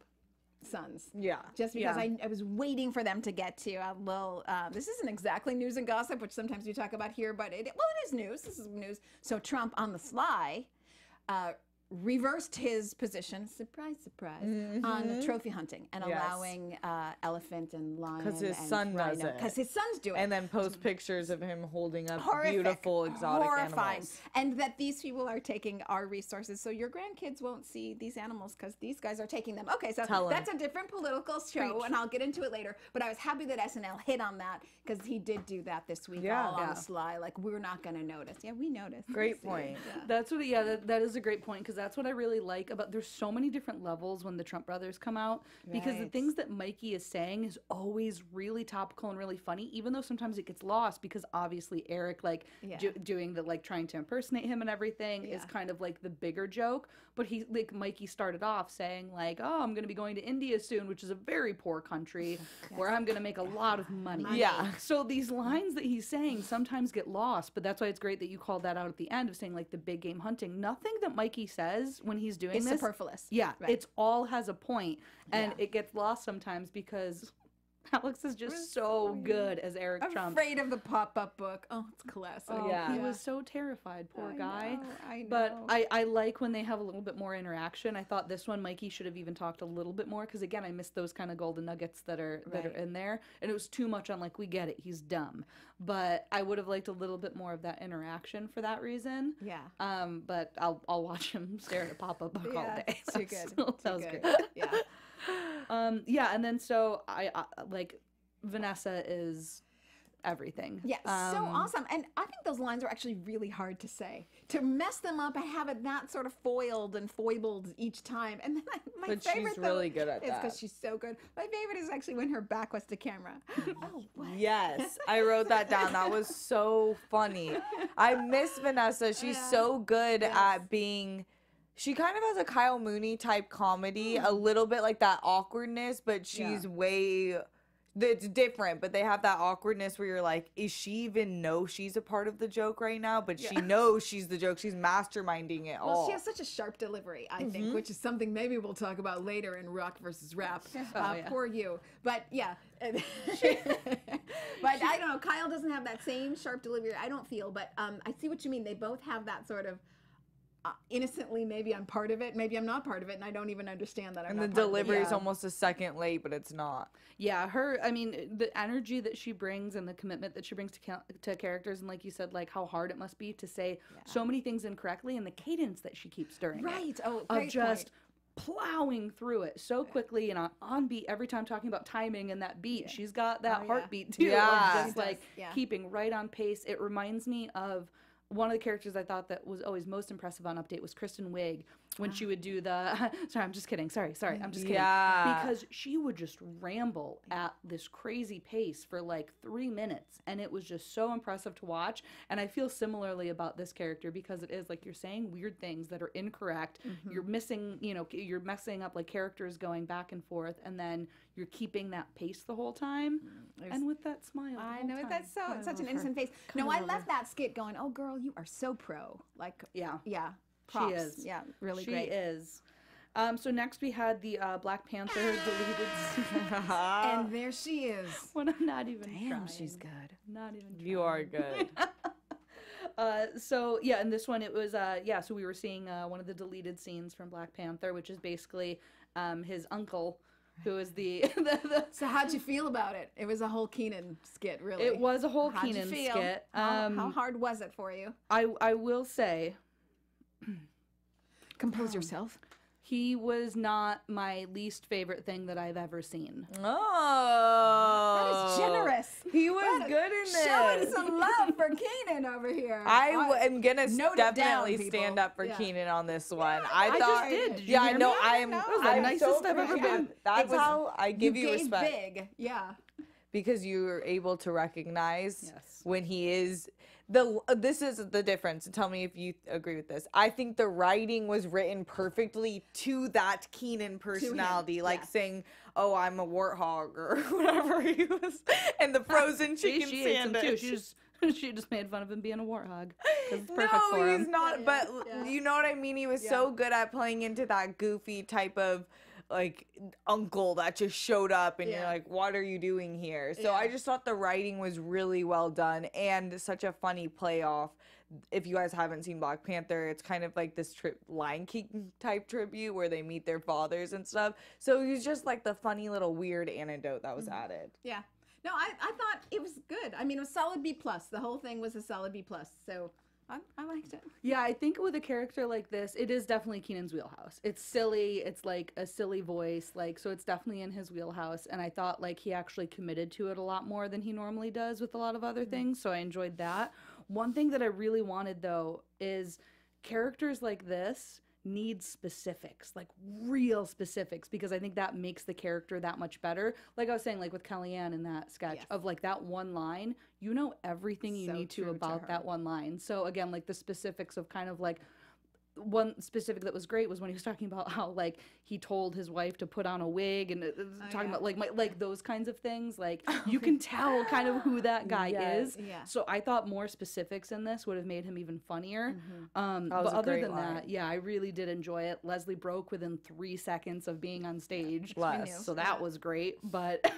Speaker 5: sons.
Speaker 6: Yeah.
Speaker 5: Just because
Speaker 1: Yeah.
Speaker 5: I was waiting for them to get to a little, this isn't exactly news and gossip, which sometimes we talk about here, but it is news. This is news. So Trump on the sly reversed his position, surprise, surprise, on trophy hunting and allowing elephant and lion
Speaker 6: because his
Speaker 5: and
Speaker 6: son does
Speaker 5: rhino.
Speaker 6: it.
Speaker 5: Because his son's doing it.
Speaker 6: And then post pictures of him holding up
Speaker 5: Horrific,
Speaker 6: beautiful exotic
Speaker 5: horrifying.
Speaker 6: animals.
Speaker 5: And that these people are taking our resources, so your grandkids won't see these animals because these guys are taking them. Okay, so that's a different political show, and I'll get into it later. But I was happy that SNL hit on that because he did do that this week all on the sly. Like, we're not going to notice. Yeah, we noticed.
Speaker 6: Great point.
Speaker 1: That's what, that is a great point, because that's what I really like about, there's so many different levels when the Trump brothers come out, because the things that Mikey is saying is always really topical and really funny, even though sometimes it gets lost, because obviously Eric, like, doing the, like, trying to impersonate him and everything is kind of like the bigger joke, but he, like, Mikey started off saying, like, oh, I'm going to be going to India soon, which is a very poor country, where I'm going to make a lot of money.
Speaker 6: Yeah.
Speaker 1: So these lines that he's saying sometimes get lost, but that's why it's great that you called that out at the end of saying, like, the big game hunting. Nothing that Mikey says when he's doing
Speaker 5: It's
Speaker 1: this,
Speaker 5: superfluous.
Speaker 1: yeah, it's all has a point, and it gets lost sometimes because Alex is just so good as Eric Trump.
Speaker 5: Afraid of the pop-up book. Oh, it's classic.
Speaker 1: Oh, he was so terrified, poor guy.
Speaker 5: I know.
Speaker 1: But I like when they have a little bit more interaction. I thought this one, Mikey should have even talked a little bit more, because again, I missed those kind of golden nuggets that are in there, and it was too much on, like, we get it, he's dumb, but I would have liked a little bit more of that interaction for that reason.
Speaker 5: Yeah.
Speaker 1: But I'll watch him stare at a pop-up book all day.
Speaker 5: Too good.
Speaker 1: That was
Speaker 5: good.
Speaker 1: great.
Speaker 5: Yeah.
Speaker 1: And then so I like Vanessa is everything.
Speaker 5: Yeah, so awesome. And I think those lines are actually really hard to say. To mess them up and have it that sort of foiled and foibled each time. And then my
Speaker 6: But
Speaker 5: favorite,
Speaker 6: she's really good at
Speaker 5: is
Speaker 6: that.
Speaker 5: because she's so good. My favorite is actually when her back was to camera. Oh, what?
Speaker 6: Yes, I wrote that down. That was so funny. I miss Vanessa. She's so good at being... She kind of has a Kyle Mooney type comedy, a little bit like that awkwardness, but she's way... It's different, but they have that awkwardness where you're like, is she even know she's a part of the joke right now? But she knows she's the joke. She's masterminding it all.
Speaker 5: Well, she has such a sharp delivery, I think, which is something maybe we'll talk about later in Rock versus Rap. Poor you. But yeah. But I don't know. Kyle doesn't have that same sharp delivery, I don't feel. But I see what you mean. They both have that sort of innocently, maybe I'm part of it, maybe I'm not part of it, and I don't even understand that I'm not part of it.
Speaker 6: And the delivery is almost a second late, but it's not.
Speaker 1: Yeah, I mean, the energy that she brings and the commitment that she brings to characters, and like you said, like how hard it must be to say so many things incorrectly, and the cadence that she keeps during it.
Speaker 5: Oh,
Speaker 1: of just plowing through it so quickly and on beat every time, talking about timing and that beat. She's got that heartbeat too.
Speaker 6: Yeah.
Speaker 1: Of just like keeping right on pace. It reminds me of one of the characters I thought that was always most impressive on Update was Kristen Wiig, when she would do the sorry, I'm just kidding. Sorry, I'm just kidding.
Speaker 6: Yeah.
Speaker 1: Because she would just ramble at this crazy pace for like 3 minutes, and it was just so impressive to watch. And I feel similarly about this character, because it is like you're saying weird things that are incorrect. You're missing, you're messing up like characters going back and forth, and then you're keeping that pace the whole time, and with that smile.
Speaker 5: I know, that's such an innocent face. No, I left that skit going, oh girl, you are so pro. Like, yeah. Props.
Speaker 1: She is.
Speaker 5: Yeah, really
Speaker 1: she
Speaker 5: great.
Speaker 1: She is. So next we had the Black Panther deleted scene.
Speaker 5: And there she is.
Speaker 1: When I'm not even trying.
Speaker 5: She's good.
Speaker 1: Not even trying.
Speaker 6: You are good.
Speaker 1: So yeah, in this one it was so we were seeing one of the deleted scenes from Black Panther, which is basically his uncle, who is the
Speaker 5: So how'd you feel about it? It was a whole Kenan skit, really.
Speaker 1: It was a whole
Speaker 5: How'd you
Speaker 1: Kenan
Speaker 5: feel?
Speaker 1: skit.
Speaker 5: How hard was it for you?
Speaker 1: I will say,
Speaker 5: compose yourself.
Speaker 1: He was not my least favorite thing that I've ever seen.
Speaker 6: Oh,
Speaker 5: That is generous.
Speaker 6: He was good in this.
Speaker 5: Showing some love for Kenan over here.
Speaker 6: I am gonna
Speaker 5: Note it
Speaker 6: definitely
Speaker 5: down,
Speaker 6: stand
Speaker 5: people.
Speaker 6: up for
Speaker 5: Yeah.
Speaker 6: Kenan on this one.
Speaker 1: I
Speaker 6: thought,
Speaker 1: just did. Did you
Speaker 6: yeah, I
Speaker 1: hear
Speaker 6: know.
Speaker 1: me?
Speaker 6: I'm.
Speaker 1: That was the
Speaker 6: I'm
Speaker 1: nicest
Speaker 6: so
Speaker 1: I've ever
Speaker 6: appreciative.
Speaker 1: been.
Speaker 6: That's how I give you
Speaker 5: gave
Speaker 6: respect.
Speaker 5: Big. Yeah.
Speaker 6: Because you were able to recognize
Speaker 1: Yes.
Speaker 6: when he is this is the difference, and tell me if you agree with this. I think the writing was written perfectly to that Kenan personality, like saying, "Oh, I'm a warthog" or whatever he was, and the frozen chicken
Speaker 1: she ate some too.
Speaker 6: sandwich.
Speaker 1: She just made fun of him being a warthog. 'Cause it's perfect
Speaker 6: No,
Speaker 1: for
Speaker 6: he's
Speaker 1: him.
Speaker 6: not. But you know what I mean. He was so good at playing into that goofy type of like uncle that just showed up and you're
Speaker 5: Yeah.
Speaker 6: like, what are you doing here? So I just thought the writing was really well done and such a funny playoff. If you guys haven't seen Black Panther, it's kind of like this Lion King type tribute where they meet their fathers and stuff. So it was just like the funny little weird anecdote that was added.
Speaker 5: Yeah. No, I thought it was good. I mean, it was solid B+. The whole thing was a solid B+. So I liked it.
Speaker 1: Yeah, I think with a character like this, it is definitely Keenan's wheelhouse. It's silly. It's like a silly voice. Like, so it's definitely in his wheelhouse. And I thought like he actually committed to it a lot more than he normally does with a lot of other things. So I enjoyed that. One thing that I really wanted though is characters like this need specifics, like real specifics, because I think that makes the character that much better. Like I was saying, like with Kellyanne in that sketch of like that one line, you know everything you
Speaker 5: So
Speaker 1: need to
Speaker 5: true to
Speaker 1: about
Speaker 5: her.
Speaker 1: that one line. So again, like the specifics of kind of like one specific that was great was when he was talking about how like he told his wife to put on a wig and talking about like those kinds of things. Like you can tell kind of who that guy is.
Speaker 5: Yeah.
Speaker 1: So I thought more specifics in this would have made him even funnier.
Speaker 6: was
Speaker 1: But
Speaker 6: a
Speaker 1: other
Speaker 6: great
Speaker 1: than
Speaker 6: line.
Speaker 1: that, yeah, I really did enjoy it. Leslie broke within 3 seconds of being on stage.
Speaker 6: Bless.
Speaker 1: So that was great. But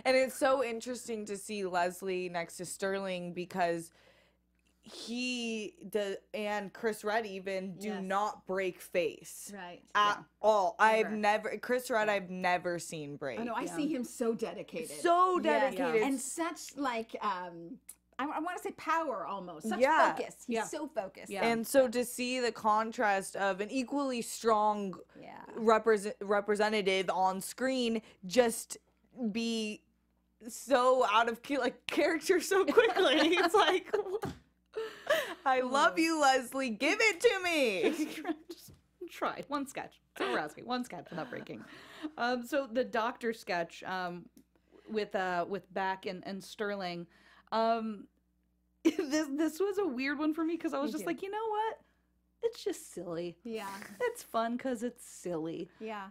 Speaker 6: And it's so interesting to see Leslie next to Sterling because and Chris Redd even do not break face
Speaker 5: Right.
Speaker 6: at all. I've never seen break.
Speaker 5: I know. I see him so dedicated.
Speaker 6: So
Speaker 5: Yes.
Speaker 6: dedicated.
Speaker 5: And such like I want to say power almost. Such
Speaker 6: Yeah.
Speaker 5: focus. He's so focused.
Speaker 1: Yeah.
Speaker 6: And so to see the contrast of an equally strong
Speaker 5: Yeah.
Speaker 6: representative on screen just be so out of character so quickly. It's like, I love you, Leslie. Give it to me.
Speaker 1: just try one sketch. That's all we're asking. One sketch without breaking. So the doctor sketch with Beck and Sterling. This was a weird one for me because I was just like, you know what? It's just silly.
Speaker 5: Yeah.
Speaker 1: It's fun because it's silly.
Speaker 5: Yeah.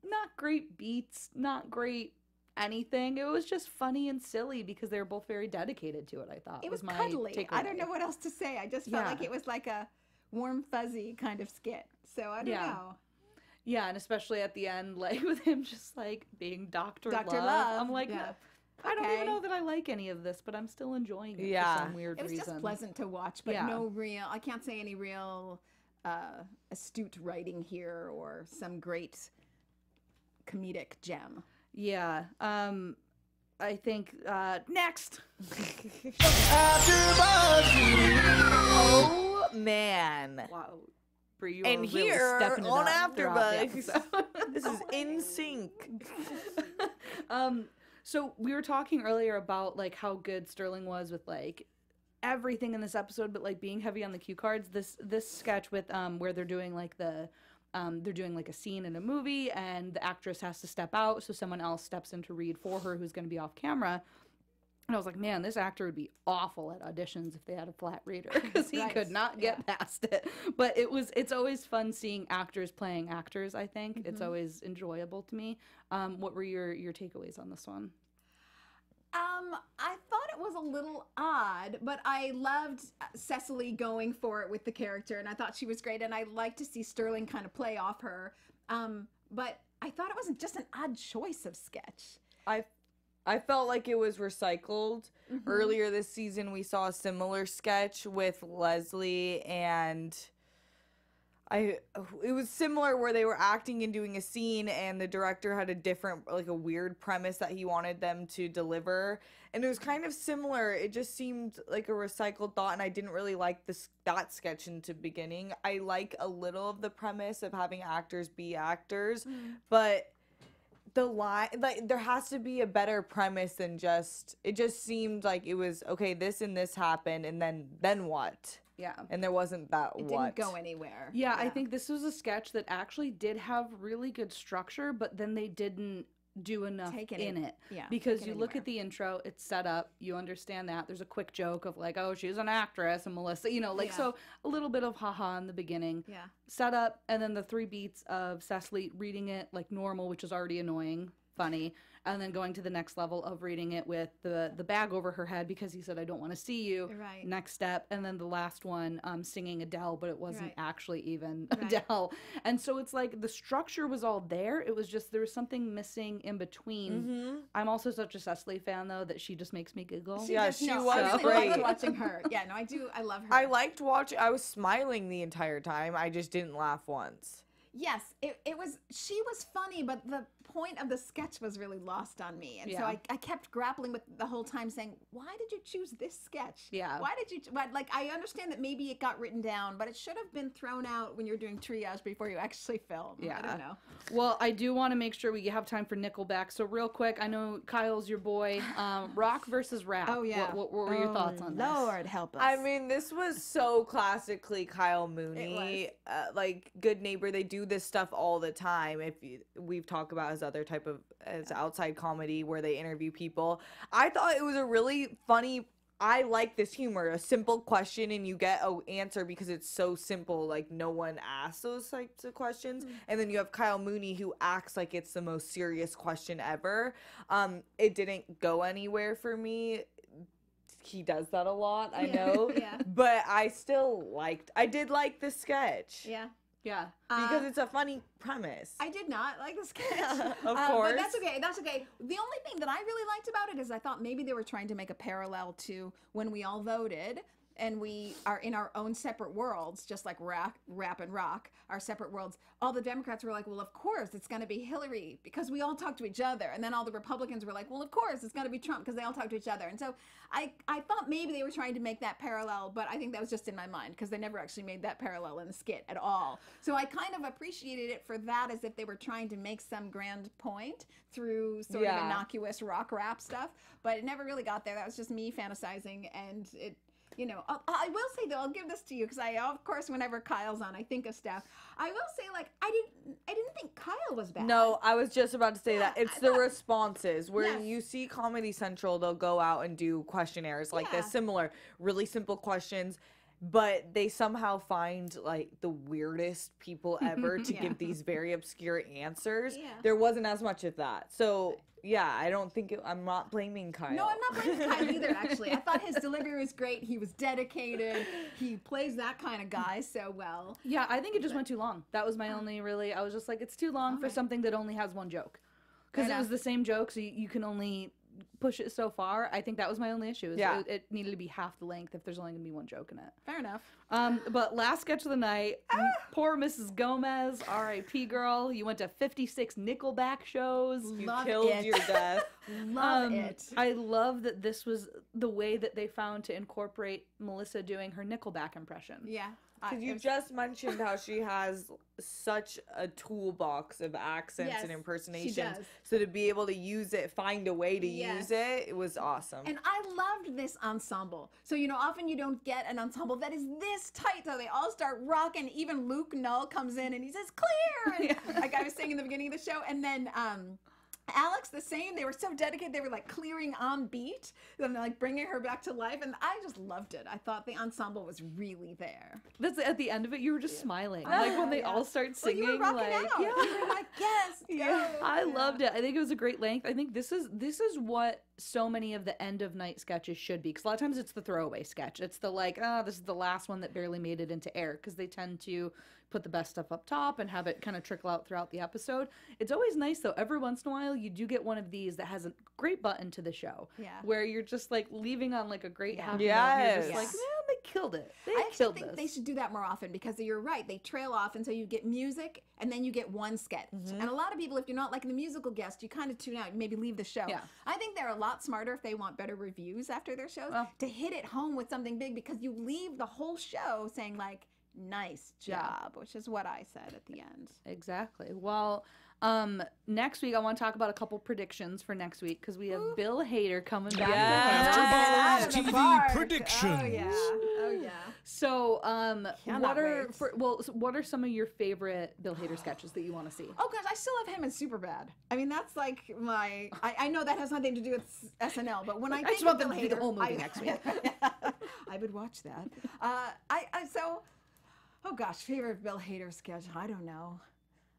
Speaker 1: Not great beats, not great anything. It was just funny and silly because they were both very dedicated to it. I thought
Speaker 5: It was
Speaker 1: my
Speaker 5: cuddly. I don't
Speaker 1: takeaway.
Speaker 5: know what else to say. I just felt
Speaker 1: Yeah.
Speaker 5: like it was like a warm, fuzzy kind of skit. So I don't know.
Speaker 1: Yeah, and especially at the end, like with him just like being Dr.
Speaker 5: Dr.
Speaker 1: Love.
Speaker 5: Love,
Speaker 1: I'm like,
Speaker 5: yeah.
Speaker 1: I don't
Speaker 5: Okay.
Speaker 1: even know that I like any of this, but I'm still enjoying it
Speaker 6: Yeah.
Speaker 1: for some weird
Speaker 5: It was
Speaker 1: reason.
Speaker 5: just pleasant to watch, but
Speaker 1: Yeah.
Speaker 5: no real, I can't say any real astute writing here or some great comedic gem.
Speaker 1: Yeah. I think next.
Speaker 6: Oh, man.
Speaker 1: Wow. Brie, you
Speaker 6: And
Speaker 1: are really
Speaker 6: here
Speaker 1: stepping it
Speaker 6: on
Speaker 1: up throughout the
Speaker 6: AfterBuzz,
Speaker 1: episode.
Speaker 6: this is in sync.
Speaker 1: So we were talking earlier about like how good Sterling was with like everything in this episode, but like being heavy on the cue cards. This sketch with where they're doing like they're doing like a scene in a movie and the actress has to step out, so someone else steps in to read for her who's going to be off camera. And I was like, man, this actor would be awful at auditions if they had a flat reader because he
Speaker 5: Right.
Speaker 1: could not get past it. But it's always fun seeing actors playing actors, I think. It's always enjoyable to me. What were your takeaways on this one?
Speaker 5: I thought it was a little odd, but I loved Cecily going for it with the character, and I thought she was great, and I like to see Sterling kind of play off her. But I thought it was just an odd choice of sketch.
Speaker 6: I felt like it was recycled. Earlier this season, we saw a similar sketch with Leslie and it was similar where they were acting and doing a scene and the director had a different, like a weird premise that he wanted them to deliver. And it was kind of similar. It just seemed like a recycled thought and I didn't really like that sketch into beginning. I like a little of the premise of having actors be actors, but the line, like there has to be a better premise than it just seemed like it was, okay, this and this happened and then what?
Speaker 1: Yeah.
Speaker 6: And there wasn't that
Speaker 5: It
Speaker 6: what.
Speaker 5: didn't go anywhere.
Speaker 1: Yeah, I think this was a sketch that actually did have really good structure, but then they didn't do enough
Speaker 5: Take it
Speaker 1: in
Speaker 5: in-
Speaker 1: it.
Speaker 5: yeah,
Speaker 1: Because
Speaker 5: take it
Speaker 1: you look
Speaker 5: anywhere.
Speaker 1: at the intro, it's set up, you understand that. There's a quick joke of like, oh, she's an actress, and Melissa,
Speaker 5: Yeah.
Speaker 1: so a little bit of haha in the beginning.
Speaker 5: Yeah.
Speaker 1: Set up, and then the 3 beats of Cecily reading it like normal, which is already annoying. funny. And then going to the next level of reading it with the bag over her head because he said, I don't want to see you.
Speaker 5: Right.
Speaker 1: Next step. And then the last one, singing Adele, but it wasn't
Speaker 5: Right.
Speaker 1: actually even
Speaker 5: Right.
Speaker 1: Adele. And so it's like the structure was all there. It was just there was something missing in between. I'm also such a Cecily fan, though, that she just makes me giggle.
Speaker 6: Yeah,
Speaker 5: Just-
Speaker 6: she
Speaker 5: no,
Speaker 6: was
Speaker 5: I really
Speaker 6: great.
Speaker 5: liked watching her. Yeah, no, I do. I love her.
Speaker 6: I liked watching. I was smiling the entire time. I just didn't laugh once.
Speaker 5: Yes, it was. She was funny, but the point of the sketch was really lost on me, and so
Speaker 1: Yeah.
Speaker 5: I kept grappling with the whole time, saying, "Why did you choose this sketch?
Speaker 1: Yeah.
Speaker 5: Why did you? Like, I understand that maybe it got written down, but it should have been thrown out when you're doing triage before you actually film.
Speaker 1: Yeah.
Speaker 5: I don't know.
Speaker 1: Well, I do want to make sure we have time for Nickelback. So real quick, I know Kyle's your boy. Rock versus rap.
Speaker 5: Oh, yeah.
Speaker 1: What were your thoughts on this?
Speaker 5: Lord help us.
Speaker 6: I mean, this was so classically Kyle Mooney. Like Good Neighbor, they do this stuff all the time. We've talked about his other type of as outside comedy where they interview people. I thought it was a really funny. I like this humor. A simple question and you get an answer because it's so simple. Like no one asks those types of questions. And then you have Kyle Mooney who acts like it's the most serious question ever. It didn't go anywhere for me. He does that a lot, I know.
Speaker 5: Yeah.
Speaker 6: But I did like the sketch.
Speaker 5: Yeah.
Speaker 1: Yeah.
Speaker 6: Because it's a funny premise.
Speaker 5: I did not like the sketch.
Speaker 6: Of
Speaker 5: But
Speaker 6: course.
Speaker 5: that's okay. That's okay. The only thing that I really liked about it is I thought maybe they were trying to make a parallel to when we all voted and we are in our own separate worlds, just like rap and rock, our separate worlds. All the Democrats were like, well, of course it's going to be Hillary because we all talk to each other. And then all the Republicans were like, well, of course it's going to be Trump because they all talk to each other. And so I thought maybe they were trying to make that parallel, but I think that was just in my mind because they never actually made that parallel in the skit at all. So I kind of appreciated it for that as if they were trying to make some grand point through sort of innocuous rock rap stuff, but it never really got there. That was just me fantasizing, and it, you know, I will say though, I'll give this to you because I, of course, whenever Kyle's on, I think of Steph. I will say, like, I didn't think Kyle was bad.
Speaker 6: No, I was just about to say that. It's the
Speaker 5: thought-
Speaker 6: responses where
Speaker 5: Yes.
Speaker 6: you see Comedy Central, they'll go out and do questionnaires like this, similar, really simple questions, but they somehow find like the weirdest people ever to give these very obscure answers.
Speaker 5: Yeah.
Speaker 6: There wasn't as much of that. So, yeah, I don't think I'm not blaming Kyle.
Speaker 5: No, I'm not blaming Kyle either, actually. I thought his delivery was great. He was dedicated. He plays that kind of guy so well.
Speaker 1: Yeah, I think it just went too long. That was my only really. I was just like, it's too long for something that only has one joke. Because it was the same joke, so you can only push it so far. I think that was my only issue.
Speaker 6: Yeah.
Speaker 1: It needed to be half the length if there's only going to be one joke in it.
Speaker 5: Fair enough.
Speaker 1: But last sketch of the night, poor Mrs. Gomez, R.I.P. girl. You went to 56 Nickelback shows.
Speaker 6: You
Speaker 5: Love
Speaker 6: killed
Speaker 5: it.
Speaker 6: your death.
Speaker 5: Love it.
Speaker 1: I love that this was the way that they found to incorporate Melissa doing her Nickelback impression.
Speaker 5: Yeah.
Speaker 6: Because you just mentioned how she has such a toolbox of accents
Speaker 5: Yes,
Speaker 6: and
Speaker 5: she
Speaker 6: impersonations.
Speaker 5: does.
Speaker 6: So to be able to use it, find a way to
Speaker 5: Yes.
Speaker 6: use it, it was awesome.
Speaker 5: And I loved this ensemble. So, you know, often you don't get an ensemble that is this tight. So they all start rocking. Even Luke Null comes in and he says, clear! And like I was saying in the beginning of the show. And then Alex, the same. They were so dedicated. They were like clearing on beat. And like bringing her back to life. And I just loved it. I thought the ensemble was really there.
Speaker 1: That's at the end of it. You were just smiling, like when they all start
Speaker 5: Well,
Speaker 1: singing.
Speaker 5: you were rocking
Speaker 1: like,
Speaker 5: out.
Speaker 1: yeah.
Speaker 5: You were like, yes, go.
Speaker 1: I loved it. I think it was a great length. I think this is what so many of the end of night sketches should be. Because a lot of times it's the throwaway sketch. It's the like, this is the last one that barely made it into air. Because they tend to put the best stuff up top and have it kind of trickle out throughout the episode. It's always nice though. Every once in a while you do get one of these that has a great button to the show.
Speaker 5: Yeah.
Speaker 1: Where you're just like leaving on like a great happy note.
Speaker 6: Yes.
Speaker 1: You're just like, man, they killed it. They
Speaker 5: I actually
Speaker 1: killed
Speaker 5: think
Speaker 1: this.
Speaker 5: they should do that more often because you're right. They trail off, and so you get music, and then you get one sketch. And a lot of people, if you're not liking the musical guest, you kind of tune out. You maybe leave the show.
Speaker 1: Yeah.
Speaker 5: I think they're a lot smarter if they want better reviews after their shows to hit it home with something big because you leave the whole show saying like, nice job, which is what I said at the end.
Speaker 1: Exactly. Well, next week I want to talk about a couple predictions for next week because we have Bill Hader coming back.
Speaker 3: Yes.
Speaker 1: to
Speaker 3: AFTERBUZZ
Speaker 5: Mark.
Speaker 3: TV predictions.
Speaker 5: Oh yeah. Oh yeah.
Speaker 1: So,
Speaker 5: Cannot wait.
Speaker 1: what are some of your favorite Bill Hader sketches that you want to see?
Speaker 5: Oh gosh, I still have him in Superbad. I mean, that's like my. I know that has nothing to do with SNL, but when I think
Speaker 1: just want
Speaker 5: of
Speaker 1: them
Speaker 5: Bill
Speaker 1: to do the
Speaker 5: Hader,
Speaker 1: whole movie next week.
Speaker 5: I would watch that. Oh gosh, favorite Bill Hader sketch? I don't know.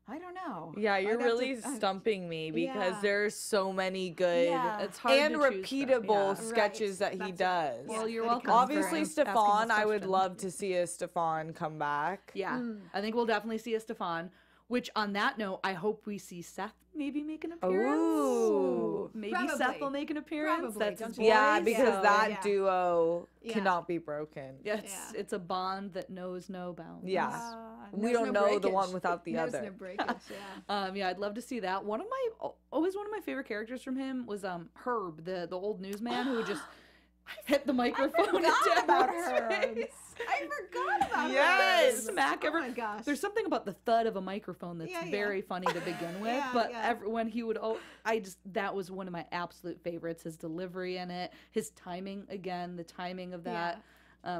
Speaker 5: I don't know.
Speaker 6: Yeah, you're
Speaker 5: I'd have
Speaker 6: really
Speaker 5: to-
Speaker 6: stumping me because
Speaker 5: yeah.
Speaker 6: there's so many good
Speaker 5: Yeah.
Speaker 1: It's hard
Speaker 6: and
Speaker 1: to choose from.
Speaker 6: repeatable
Speaker 1: Yeah.
Speaker 6: sketches
Speaker 5: Right.
Speaker 6: that he
Speaker 5: That's
Speaker 6: does.
Speaker 1: Well, you're
Speaker 5: that he
Speaker 1: welcome.
Speaker 5: comes
Speaker 6: Obviously,
Speaker 1: for asking this
Speaker 6: Stefan, I would
Speaker 1: question.
Speaker 6: love to see a Stefan come back.
Speaker 1: Yeah, I think we'll definitely see a Stefan. Which, on that note, I hope we see Seth maybe make an appearance.
Speaker 6: Ooh.
Speaker 1: Maybe
Speaker 5: Probably.
Speaker 1: Seth will make an appearance.
Speaker 5: Probably,
Speaker 1: That's
Speaker 5: don't
Speaker 1: his
Speaker 5: you
Speaker 6: Yeah,
Speaker 1: voice,
Speaker 6: because
Speaker 1: so-
Speaker 6: that
Speaker 5: Yeah.
Speaker 6: duo
Speaker 5: Yeah.
Speaker 6: cannot be broken.
Speaker 1: Yeah,
Speaker 5: Yeah.
Speaker 1: it's a bond that knows no bounds.
Speaker 6: Yeah. We
Speaker 5: There's
Speaker 6: don't
Speaker 5: no
Speaker 6: know the
Speaker 5: breakage.
Speaker 6: one without the
Speaker 5: There's
Speaker 6: other.
Speaker 5: no breakage, yeah.
Speaker 1: Yeah, I'd love to see that. Always one of my favorite characters from him was Herb, the old newsman who would just hit the microphone.
Speaker 5: forgot about
Speaker 1: everyone's
Speaker 5: Herb.
Speaker 1: face.
Speaker 5: I forgot about
Speaker 6: Yes!
Speaker 5: Herb.
Speaker 1: Smack
Speaker 5: Oh my gosh.
Speaker 1: There's something about the thud of a microphone that's
Speaker 5: Yeah, yeah.
Speaker 1: very funny to begin with,
Speaker 5: Yeah,
Speaker 1: but
Speaker 5: yeah.
Speaker 1: when he would, that was one of my absolute favorites. His delivery in it, his timing again, the timing of that.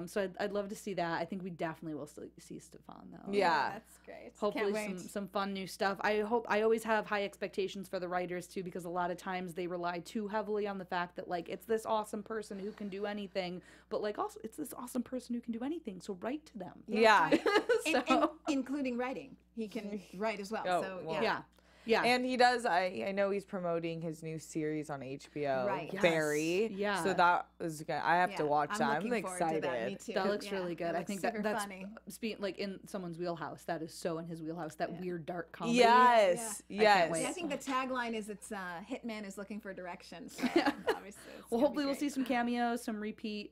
Speaker 1: So I'd love to see that. I think we definitely will see Stefan though.
Speaker 6: Yeah.
Speaker 5: That's great.
Speaker 1: Hopefully
Speaker 5: Can't wait.
Speaker 1: some fun new stuff. I always have high expectations for the writers too, because a lot of times they rely too heavily on the fact that like it's this awesome person who can do anything, but like also it's this awesome person who can do anything. So write to them.
Speaker 6: Yeah.
Speaker 5: Including writing. He can write as well.
Speaker 6: Oh,
Speaker 5: So
Speaker 6: well.
Speaker 5: yeah.
Speaker 1: Yeah.
Speaker 6: And he does. I know he's promoting his new series on HBO,
Speaker 5: Right. Yes.
Speaker 6: Barry.
Speaker 1: Yeah.
Speaker 6: So that was good. I have to
Speaker 5: Yeah,
Speaker 6: watch that. I'm
Speaker 5: looking forward to
Speaker 6: excited.
Speaker 5: that. Me too.
Speaker 1: That looks
Speaker 5: Yeah,
Speaker 1: really good.
Speaker 5: it
Speaker 1: I
Speaker 5: looks
Speaker 1: think
Speaker 5: super
Speaker 1: that's
Speaker 5: funny.
Speaker 1: like in someone's wheelhouse. That is so in his wheelhouse. That weird dark comedy.
Speaker 6: Yes.
Speaker 1: I can't
Speaker 6: Yes.
Speaker 1: wait.
Speaker 5: Yeah, I think the tagline is it's Hitman is looking for direction. So obviously, it's
Speaker 1: Well,
Speaker 5: gonna
Speaker 1: hopefully
Speaker 5: be
Speaker 1: we'll
Speaker 5: great.
Speaker 1: see some cameos, some repeat,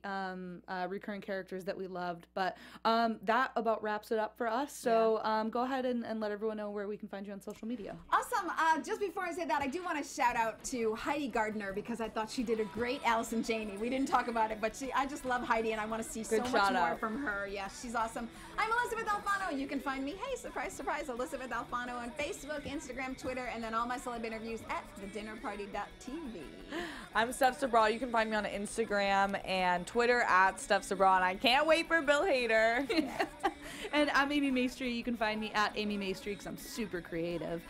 Speaker 1: recurring characters that we loved. But that about wraps it up for us. So go ahead and let everyone know where we can find you on social media.
Speaker 5: Awesome. Just before I say that, I do want to shout out to Heidi Gardner because I thought she did a great Allison Janney. We didn't talk about it, but I just love Heidi and I want to see so
Speaker 6: Good
Speaker 5: much
Speaker 6: shout
Speaker 5: more
Speaker 6: out.
Speaker 5: from her. Yeah, she's awesome. I'm Elysabeth Alfano. You can find me, hey, surprise, surprise, Elysabeth Alfano on Facebook, Instagram, Twitter, and then all my celeb interviews at thedinnerparty.tv.
Speaker 6: I'm Steph Sabraw. You can find me on Instagram and Twitter at Steph Sabraw. And I can't wait for Bill Hader.
Speaker 1: And I'm Amy Maestri. You can find me at Amy Maestri because I'm super creative.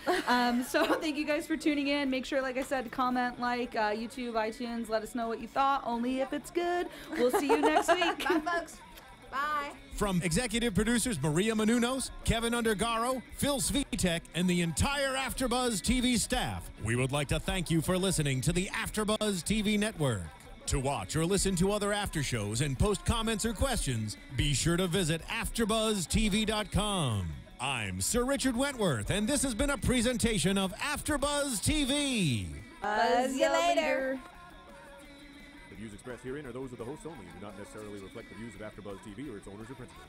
Speaker 1: So thank you guys for tuning in. Make sure, like I said, to comment, like, YouTube, iTunes. Let us know what you thought, only if it's good. We'll see you next week.
Speaker 5: Bye, folks. Bye.
Speaker 3: From executive producers Maria Menounos, Kevin Undergaro, Phil Svitek, and the entire AfterBuzz TV staff, we would like to thank you for listening to the AfterBuzz TV network. To watch or listen to other after shows and post comments or questions, be sure to visit AfterBuzzTV.com. I'm Sir Richard Wentworth, and this has been a presentation of AfterBuzz TV.
Speaker 6: Buzz you later.
Speaker 7: The views expressed herein are those of the hosts only and do not necessarily reflect the views of AfterBuzz TV or its owners or principals.